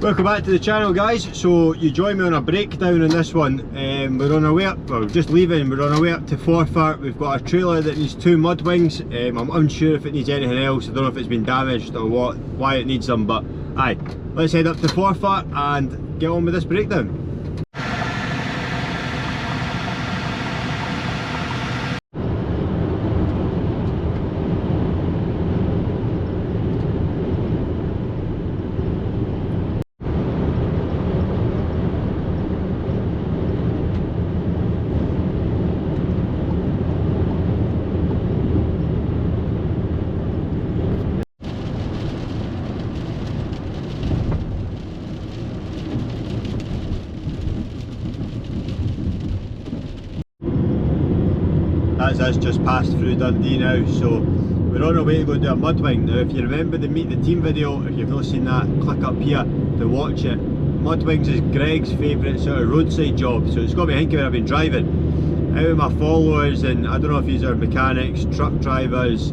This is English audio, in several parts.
Welcome back to the channel, guys. So you join me on a breakdown on this one. We're on our way up, well, just leaving, we're on our way up to Forfar. We've got a trailer that needs 2 Mudwings. I'm unsure if it needs anything else. I don't know if it's been damaged or what, why it needs them, but aye, let's head up to Forfar and get on with this breakdown. That's us just passed through Dundee now, so we're on our way to go do a Mudwing. Now if you remember the Meet the Team video, if you've not seen that, click up here to watch it. Mudwings is Greg's favourite sort of roadside job, so it's got me thinking when I've been driving. Out of my followers, and I don't know if these are mechanics, truck drivers,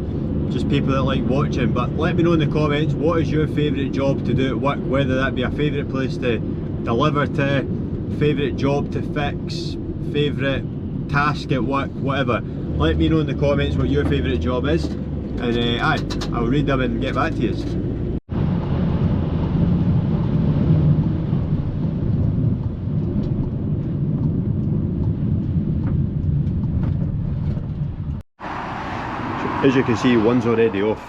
just people that like watching, but let me know in the comments, what is your favourite job to do at work, whether that be a favourite place to deliver to, favourite job to fix, favourite task at work, whatever. Let me know in the comments what your favourite job is, and aye, I'll read them and get back to you. So, as you can see, one's already off,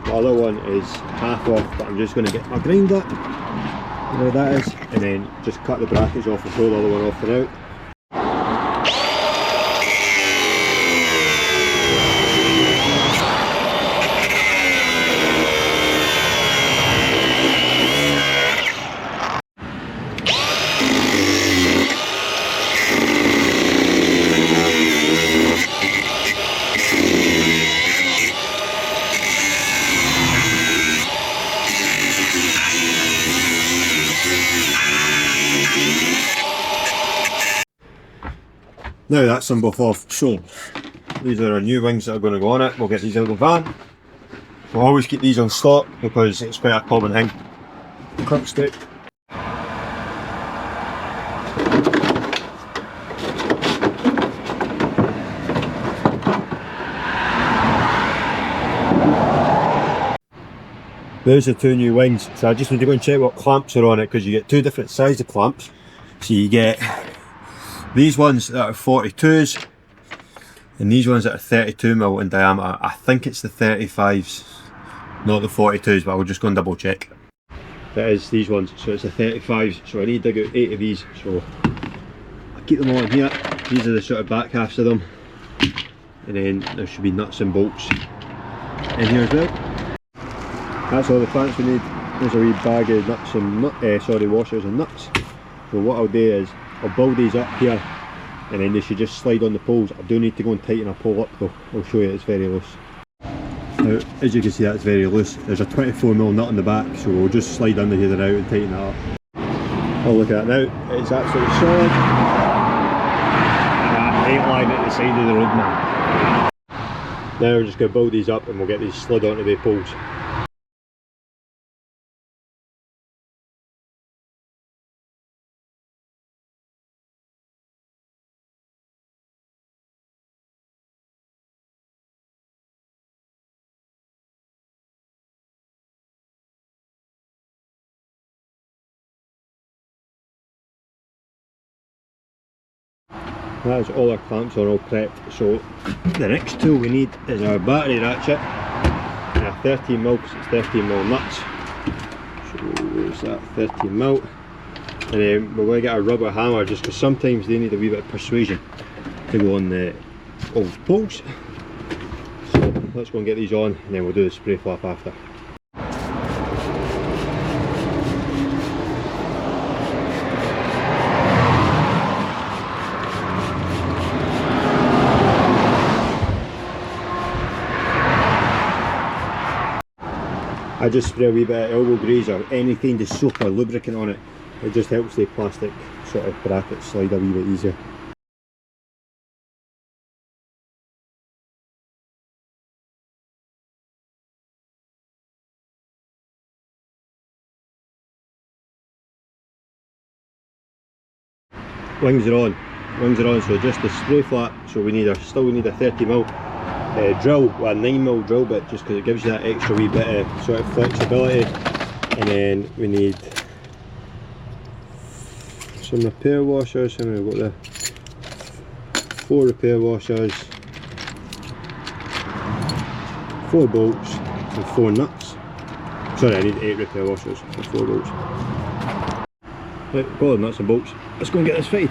the other one is half off, but I'm just going to get my grinder, where that is, and then just cut the brackets off and pull the other one off and out. Now that's them both off, so these are our new wings that are going to go on it. We'll get these out of the van. We'll always keep these on stock because it's quite a common thing. Cut stick. There's the 2 new wings, so I just need to go and check what clamps are on it, because you get 2 different sizes of clamps. So you get these ones that are 42s and these ones that are 32mm in diameter. I think it's the 35s, not the 42s, but I'll just go and double check. That is these ones, so it's the 35s, so I need to dig out 8 of these, so I'll keep them all in here. These are the sort of back halves of them, and then there should be nuts and bolts in here as well. That's all the plants we need. There's a wee bag of nuts and washers and nuts. So what I'll do is I'll build these up here, and then they should just slide on the poles. I do need to go and tighten a pole up though. I'll show you it's very loose. Now, as you can see, that's very loose. There's a 24mm nut in the back, so we'll just slide under here now and tighten that up. Oh, look at that now, it's absolutely solid. That ain't lying at the side of the road, man. Now we're just going to build these up and we'll get these slid onto the poles. That is all our clamps are all prepped, so the next tool we need is our battery ratchet and a 13mm, because it's 13mm nuts. So where's that, 13mm, and then we're going to get a rubber hammer, just because sometimes they need a wee bit of persuasion to go on the old poles. So let's go and get these on, and then we'll do the spray flap after. I just spray a wee bit of elbow grease or any kind of soap or lubricant on it. It just helps the plastic sort of brackets slide a wee bit easier. wings are on. Wings are on, so just the spray flap. So we need a 30mm drill, well, a 9mm drill bit, just because it gives you that extra wee bit of sort of flexibility. And then we need some repair washers, and we've got the 4 repair washers, 4 bolts and 4 nuts. Sorry, I need 8 repair washers and 4 bolts. Right, got all the nuts and bolts. Let's go and get this fitted.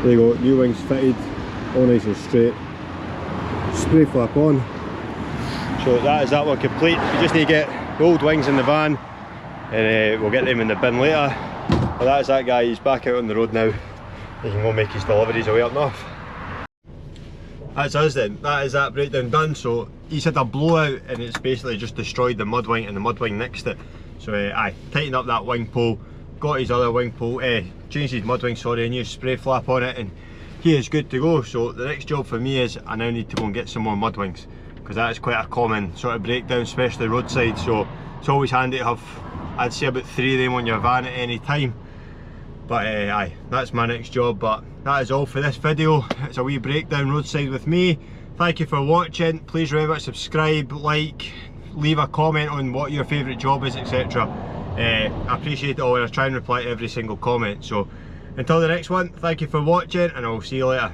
There you go, new wings fitted, all nice and straight. Spray flap on. So that is that one complete. We just need to get the old wings in the van and we'll get them in the bin later. But that is that guy, he's back out on the road now. He can go make his deliveries away up north. That's us then, that is that breakdown done. So he's had a blowout and it's basically just destroyed the mudwing and the mudwing next to it. So I tightened up that wing pole, got his other wing pole, changed his mudwing, sorry, a new spray flap on it, and he is good to go. So the next job for me is I now need to go and get some more mudwings, because that is quite a common sort of breakdown, especially roadside. So it's always handy to have, I'd say, about 3 of them on your van at any time. But aye, that's my next job. But that is all for this video. It's a wee breakdown roadside with me. Thank you for watching. Please remember to subscribe, like, leave a comment on what your favourite job is, etc. I appreciate it all and I try and reply to every single comment. So until the next one, thank you for watching and I will see you later.